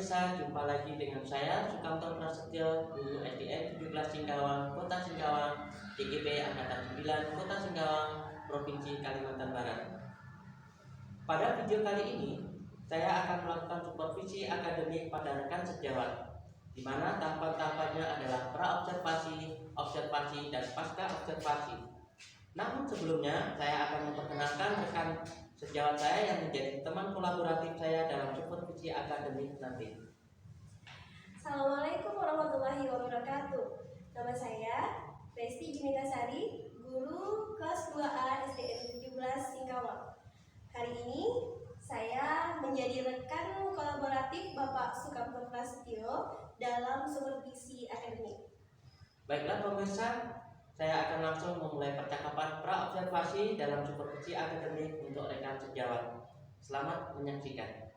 pemirsa, jumpa lagi dengan saya Sukamto Prasetyo, guru SDN 17 Singkawang, Kota Singkawang, DKP Angkatan 9, Kota Singkawang, Provinsi Kalimantan Barat. Pada video kali ini, saya akan melakukan supervisi akademik pada rekan sejawat, di mana tahapan-tahapannya adalah pra-observasi, observasi, dan pasca-observasi. Namun sebelumnya, saya akan memperkenalkan rekan sejawat saya yang menjadi teman kolaboratif saya dalam supervisi akademik nanti. Assalamualaikum warahmatullahi wabarakatuh. Nama saya Resti Jimitasari, guru kelas 2A SDN 17 Singkawang. Hari ini saya menjadi rekan kolaboratif Bapak Sukamto Prasetyo dalam supervisi akademik. Baiklah pemirsa, saya akan langsung memulai percakapan pra-observasi dalam supervisi akademik untuk rekan sejawat. Selamat menyaksikan.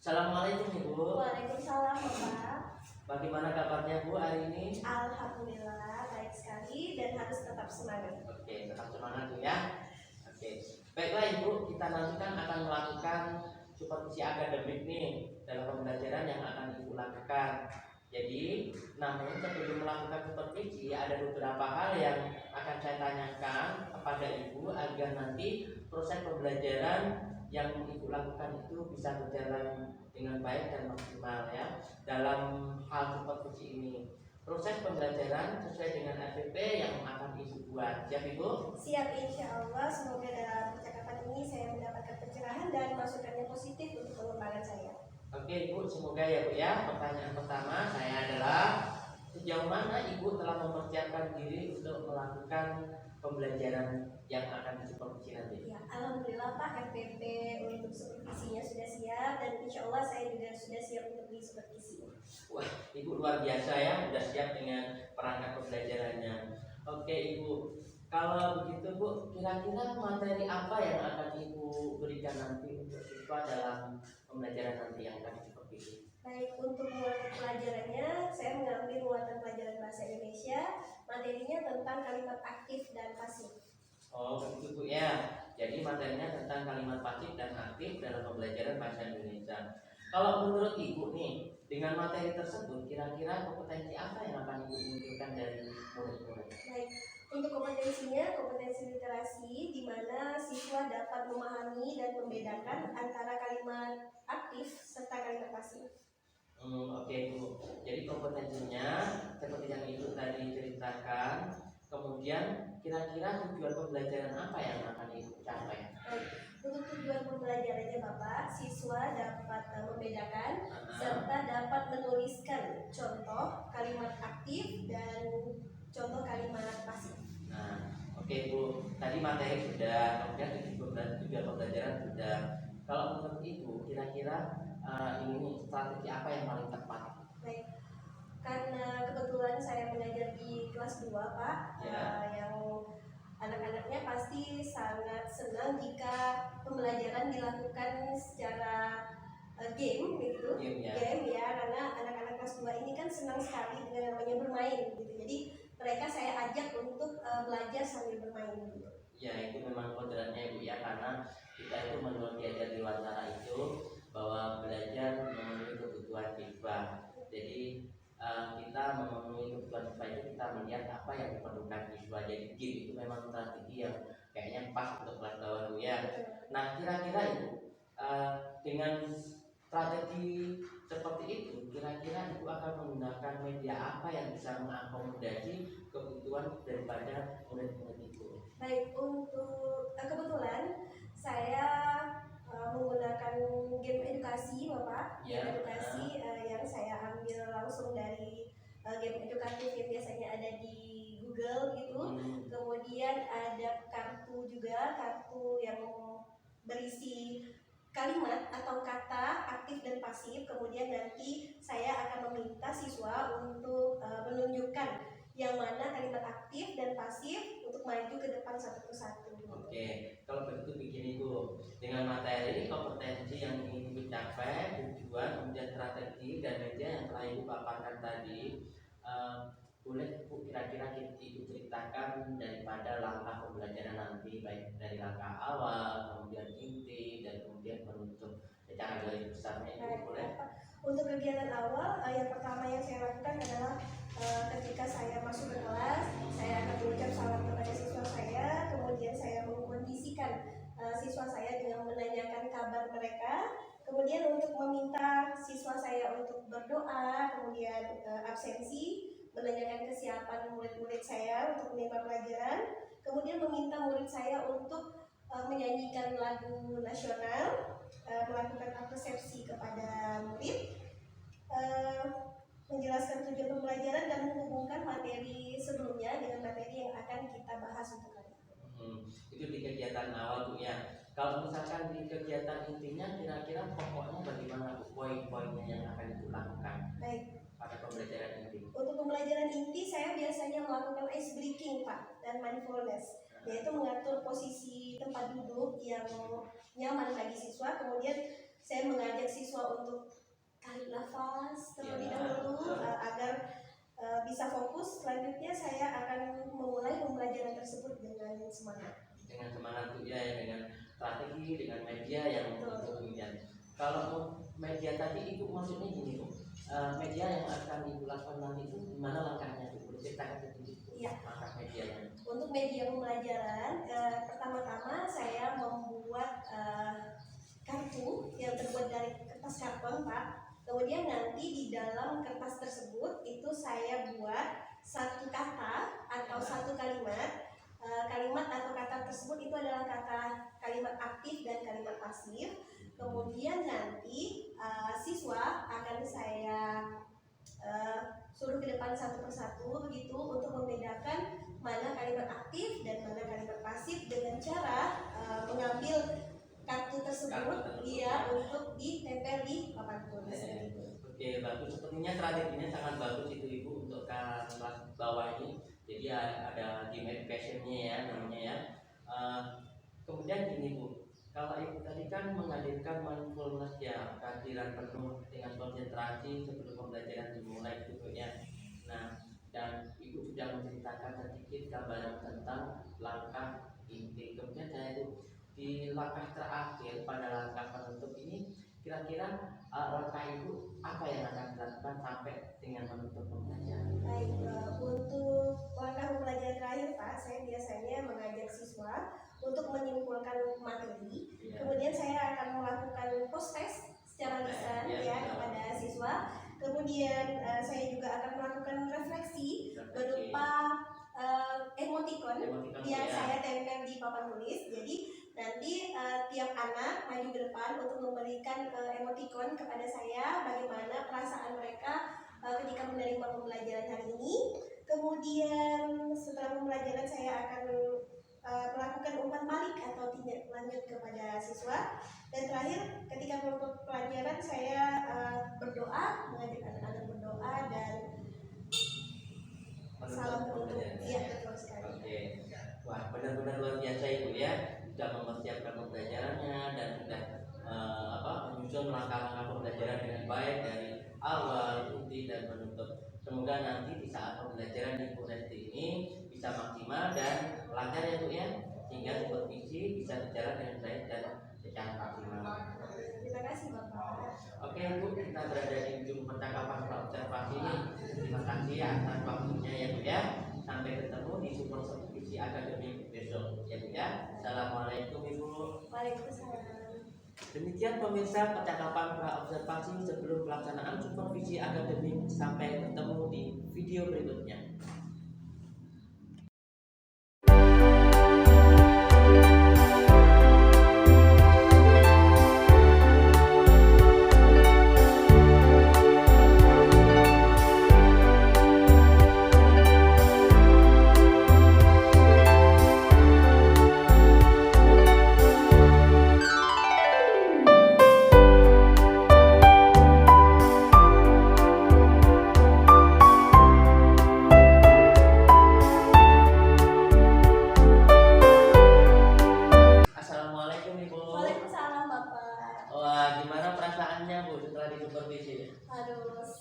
Assalamualaikum Ibu. Waalaikumsalam Bapak. Bagaimana kabarnya Bu hari ini? Alhamdulillah baik sekali dan harus tetap semangat. Oke, tetap semangat Bu ya. Oke, baiklah Ibu, kita nanti kan akan melakukan supervisi akademik nih dalam pembelajaran yang akan Ibu lakukan. Jadi, namun sebelum melakukan supervisi ada beberapa hal yang akan saya tanyakan kepada Ibu agar nanti proses pembelajaran yang Ibu lakukan itu bisa berjalan dengan baik dan maksimal ya dalam hal supervisi ini. Proses pembelajaran sesuai dengan SPP yang akan Ibu buat. Siap Ibu? Siap, insya Allah. Semoga dalam percakapan ini saya mendapatkan pencerahan dan masukan yang positif untuk pengembangan saya. Oke Ibu, semoga ya Bu ya. Pertanyaan pertama saya adalah sejauh mana Ibu telah mempersiapkan diri untuk melakukan pembelajaran yang akan disupervisi nanti? Ya, alhamdulillah Pak, FPP untuk supervisinya sudah siap dan insya Allah saya juga sudah siap untuk disupervisi. Wah, Ibu luar biasa ya, sudah siap dengan perangkat pembelajarannya. Oke Ibu, kalau begitu Bu, kira-kira materi apa yang akan Ibu berikan nanti untuk siswa dalam pembelajaran nanti yang akan disupervisi? Baik, untuk muatan pelajarannya, saya mengambil muatan pelajaran bahasa Indonesia, materinya tentang kalimat aktif dan pasif. Oh begitu Bu ya. Jadi materinya tentang kalimat pasif dan aktif dalam pembelajaran bahasa Indonesia. Kalau menurut Ibu nih, dengan materi tersebut kira-kira kompetensi apa yang akan Ibu munculkan dari murid-murid? Baik, untuk kompetensinya, kompetensi literasi di mana siswa dapat memahami dan membedakan antara kalimat aktif serta kalimat pasif. Oke Bu. Jadi kompetensinya seperti yang Ibu tadi ceritakan. Kemudian kira-kira tujuan pembelajaran apa yang akan Ibu capai? Baik, untuk tujuan pembelajarannya Bapak, siswa dapat membedakan serta dapat menuliskan contoh kalimat aktif dan contoh kalimat pasif. Nah, oke Bu. Tadi materi sudah, kemudian tujuan pembelajaran sudah. Kalau menurut Ibu, kira-kira ini strategi apa yang paling tepat? Baik, karena kebetulan saya mengajar di kelas 2 Pak, yang anak-anaknya pasti sangat senang jika pembelajaran dilakukan secara game gitu, game ya, karena anak-anak kelas 2 ini kan senang sekali dengan namanya bermain gitu. Jadi mereka saya ajak untuk belajar sambil bermain gitu. Ya itu memang kodratnya Ibu ya, karena kita itu menurut diajar di Wantara itu bahwa belajar memenuhi kebutuhan siswa. Jadi kita memenuhi kebutuhan siswa itu kita melihat apa yang diperlukan siswa. Jadi game itu memang strategi yang kayaknya pas untuk kelas bawah ya. Nah kira-kira Ibu dengan strategi seperti itu, kira-kira Ibu akan menggunakan media apa yang bisa mengakomodasi kebutuhan daripada murid-murid itu? Baik, untuk kebetulan saya menggunakan game edukasi Bapak, game edukasi yang saya ambil langsung dari game edukatif yang biasanya ada di Google gitu. Kemudian ada kartu juga, kartu yang berisi kalimat atau kata aktif dan pasif. Kemudian nanti saya akan meminta siswa untuk menunjukkan yang mana kalimat aktif dan pasif untuk maju ke depan satu persatu. Oke, kalau begitu begini Bu, dengan materi kompetensi yang ingin dicapai, tujuan, kemudian strategi dan media yang telah Ibu paparkan tadi, boleh Bu kira-kira Ibu ceritakan daripada langkah pembelajaran nanti, baik dari langkah awal, kemudian inti, dan kemudian penutup. Secara garis besarnya itu boleh. Untuk kegiatan awal, yang pertama yang saya lakukan adalah ketika saya masuk ke kelas, saya akan mengucap salam kepada siswa saya, kemudian saya mengkondisikan siswa saya dengan menanyakan kabar mereka, kemudian untuk meminta siswa saya untuk berdoa, kemudian absensi, menanyakan kesiapan murid-murid saya untuk menerima pelajaran, kemudian meminta murid saya untuk menyanyikan lagu nasional, melakukan persepsi kepada murid, menjelaskan tujuan pembelajaran dan menghubungkan materi sebelumnya dengan materi yang akan kita bahas untuk hari ini. Itu di kegiatan awal Bu ya. Kalau misalkan di kegiatan intinya kira-kira pokoknya bagaimana Bu, poin-poinnya yang akan Ibu lakukan? Baik. Pada pembelajaran inti. Untuk pembelajaran inti saya biasanya melakukan ice breaking Pak dan mindfulness, yaitu mengatur posisi tempat duduk yang nyaman bagi siswa. Kemudian saya mengajak siswa untuk tarik nafas terlebih dahulu agar bisa fokus. Selanjutnya saya akan memulai pembelajaran tersebut dengan semangat. Dengan semangat Bu ya, dengan strategi, dengan media yang kemudian. Kalau media tadi itu maksudnya gini Bu, media yang akan Ibu lakukan nanti itu gimana langkahnya Bu? Ceritakan sedikit Bu, langkah medianya. Untuk media pembelajaran, pertama-tama saya membuat kartu yang terbuat dari kertas karton Pak. Kemudian nanti di dalam kertas tersebut itu saya buat satu kata atau satu kalimat. Kalimat atau kata tersebut itu adalah kalimat aktif dan kalimat pasif. Kemudian nanti siswa akan saya suruh ke depan satu persatu begitu untuk membedakan mana kalimat aktif dan mana kalimat pasif dengan cara mengambil kartu tersebut untuk ditempel di papan tulis. Oke, bagus. Sepertinya strateginya sangat bagus itu Ibu untuk kelas bawah ini. Jadi ada game education-nya ya namanya ya. Kemudian gini Bu, kalau Ibu tadi kan menghadirkan mindfulness ya, kehadiran penuh dengan konsentrasi sebelum pembelajaran dimulai gitu ya. Nah, dan Ibu sudah menceritakan sedikit gambaran tentang langkah inti. Kemudian saya itu di langkah terakhir pada langkah penutup ini, kira-kira langkah Ibu apa yang akan dilakukan sampai dengan menutup pembelajaran? Baik, untuk langkah pembelajaran terakhir Pak, saya biasanya mengajak siswa untuk menyimpulkan materi. Kemudian saya akan melakukan post test secara lisan kepada siswa. Kemudian saya juga akan melakukan refleksi berupa emoticon yang saya tempel di papan tulis. Jadi nanti tiap anak maju ke depan untuk memberikan emoticon kepada saya bagaimana perasaan mereka ketika menerima pembelajaran hari ini. Kemudian setelah pembelajaran saya akan melakukan umpan balik atau tindak lanjut kepada siswa. Dan terakhir ketika menutup pelajaran saya berdoa, mengajak anak-anak berdoa dan salam penutup. Iya, betul sekali. Oke. Wah, benar-benar luar biasa Ibu ya, sudah mempersiapkan pembelajarannya dan sudah menyusun langkah-langkah pembelajaran dengan baik dari awal, inti dan penutup. Semoga nanti di saat pembelajaran di Bu Resti ini bisa maksimal dan lancar ya Bu ya, sehingga supervisi bisa berjalan dengan baik dan secara maksimal. Terima kasih Bapak. Oke Bu, kita berada di ujung percakapan observasi ini. Terima kasih atas waktunya ya Bu ya. Sampai ketemu di super supervisi akademik besok ya Bu ya. Assalamualaikum Ibu. Waalaikumsalam. Demikian pemirsa percakapan observasi sebelum pelaksanaan supervisi akademik. Sampai bertemu di video berikutnya.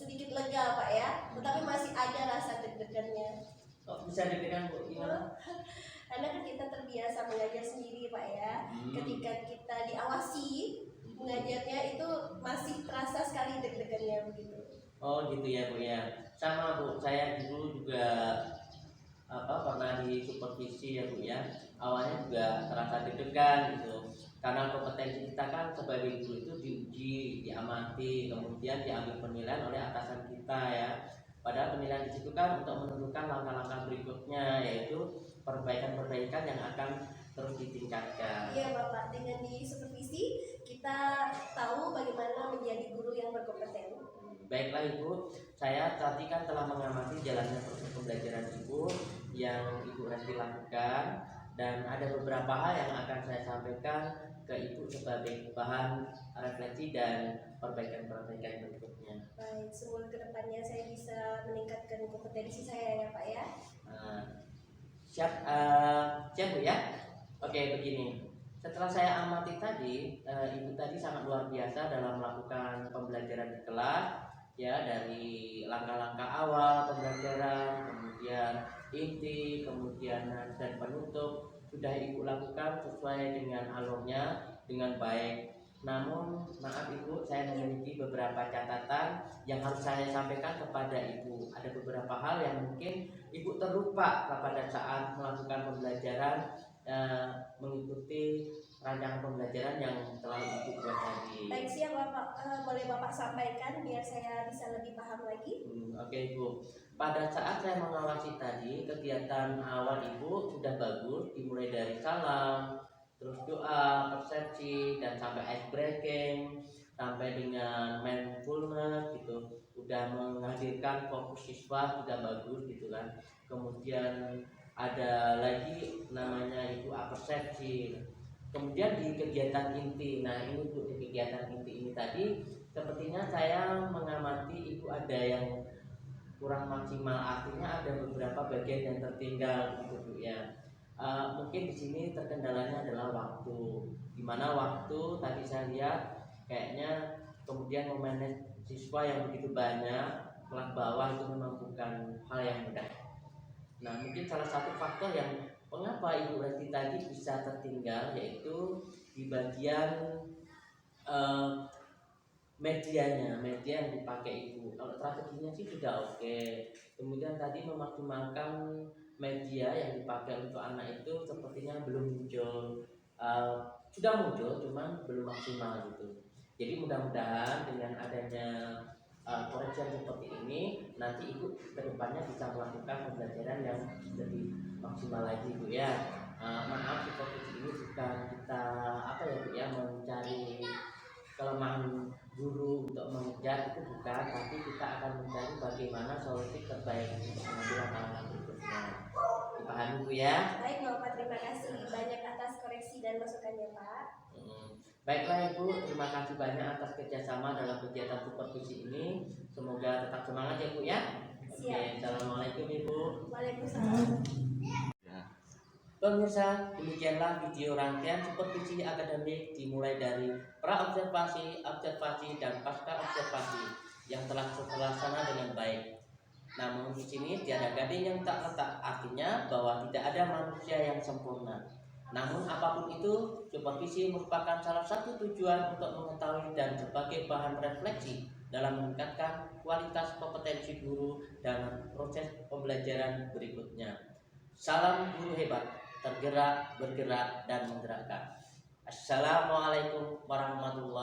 Sedikit lega Pak ya, tetapi masih ada rasa deg-degannya. Kok bisa deg-degan Bu? Gimana? Karena kan kita terbiasa mengajar sendiri Pak ya. Ketika kita diawasi mengajarnya itu masih terasa sekali deg-degannya begitu. Oh gitu ya Bu ya. Sama Bu, saya dulu juga pernah di supervisi ya Bu ya. Awalnya juga terasa deg-degan gitu. Karena kompetensi kita kan sebagai guru itu diuji, diamati, kemudian diambil penilaian oleh atasan kita ya. Padahal penilaian di situ kan untuk menentukan langkah-langkah berikutnya, yaitu perbaikan-perbaikan yang akan terus ditingkatkan. Iya Bapak, dengan di supervisi kita tahu bagaimana menjadi guru yang berkompeten. Baiklah Ibu, saya tadi kan telah mengamati jalannya proses pembelajaran Ibu yang Ibu Resti lakukan, dan ada beberapa hal yang akan saya sampaikan ke Ibu sebagai bahan refleksi dan perbaikan-perbaikan berikutnya. Baik, semoga kedepannya saya bisa meningkatkan kompetensi saya ya Pak ya. Siap, siap Bu ya. Oke, begini. Setelah saya amati tadi, Ibu tadi sangat luar biasa dalam melakukan pembelajaran di kelas, ya, dari langkah-langkah awal pembelajaran, kemudian inti, kemudian dan penutup sudah Ibu lakukan sesuai dengan alurnya dengan baik. Namun maaf Ibu, saya memiliki beberapa catatan yang harus saya sampaikan kepada Ibu. Ada beberapa hal yang mungkin Ibu terlupa pada saat melakukan pembelajaran, mengikuti rancangan pembelajaran yang telah Ibu buat tadi. Baik, siap Bapak. Boleh Bapak sampaikan biar saya bisa lebih paham lagi. Oke Ibu. Pada saat saya mengawasi tadi, kegiatan awal Ibu sudah bagus, dimulai dari salam, terus doa, persepsi, dan sampai ice breaking, sampai dengan mindfulness gitu. Udah menghadirkan fokus siswa sudah bagus gitu kan. Kemudian ada lagi namanya Ibu persepsi. Kemudian di kegiatan inti, nah ini untuk di kegiatan inti ini tadi, sepertinya saya mengamati Ibu ada yang kurang maksimal, artinya ada beberapa bagian yang tertinggal gitu Bu ya. Mungkin di sini terkendalanya adalah waktu, dimana waktu tadi saya lihat kayaknya kemudian memanage siswa yang begitu banyak kelas bawah itu memang bukan hal yang mudah. Nah mungkin salah satu faktor yang mengapa Ibu Resti tadi bisa tertinggal yaitu di bagian media yang dipakai Ibu. Kalau strateginya sih sudah oke. Kemudian tadi memaksimalkan media yang dipakai untuk anak itu sepertinya belum muncul. Sudah muncul cuman belum maksimal gitu. Jadi mudah-mudahan dengan adanya koreksi seperti ini nanti Ibu kedepannya bisa melakukan pembelajaran yang lebih maksimal lagi Bu ya. Maaf seperti ini bukan kita Bu ya mencari kelemahan guru untuk mengejar, itu bukan, tapi kita akan mencari bagaimana solusi terbaik untuk mengambil langkah berikutnya. Dipahami Bu ya? Baik Bapak, terima kasih banyak atas koreksi dan masukannya Pak. Baiklah Ibu, terima kasih banyak atas kerjasama dalam kegiatan supervisi ini. Semoga tetap semangat ya Bu ya. Oke, assalamualaikum Ibu. Waalaikumsalam. Pemirsa, demikianlah video rangkaian supervisi akademik dimulai dari pra-observasi, observasi, dan pasca-observasi yang telah terlaksana dengan baik. Namun di sini tiada gading yang tak retak, artinya bahwa tidak ada manusia yang sempurna. Namun apapun itu, supervisi merupakan salah satu tujuan untuk mengetahui dan sebagai bahan refleksi dalam meningkatkan kualitas kompetensi guru dalam proses pembelajaran berikutnya. Salam guru hebat, tergerak, bergerak, dan menggerakkan. Assalamualaikum warahmatullahi wabarakatuh.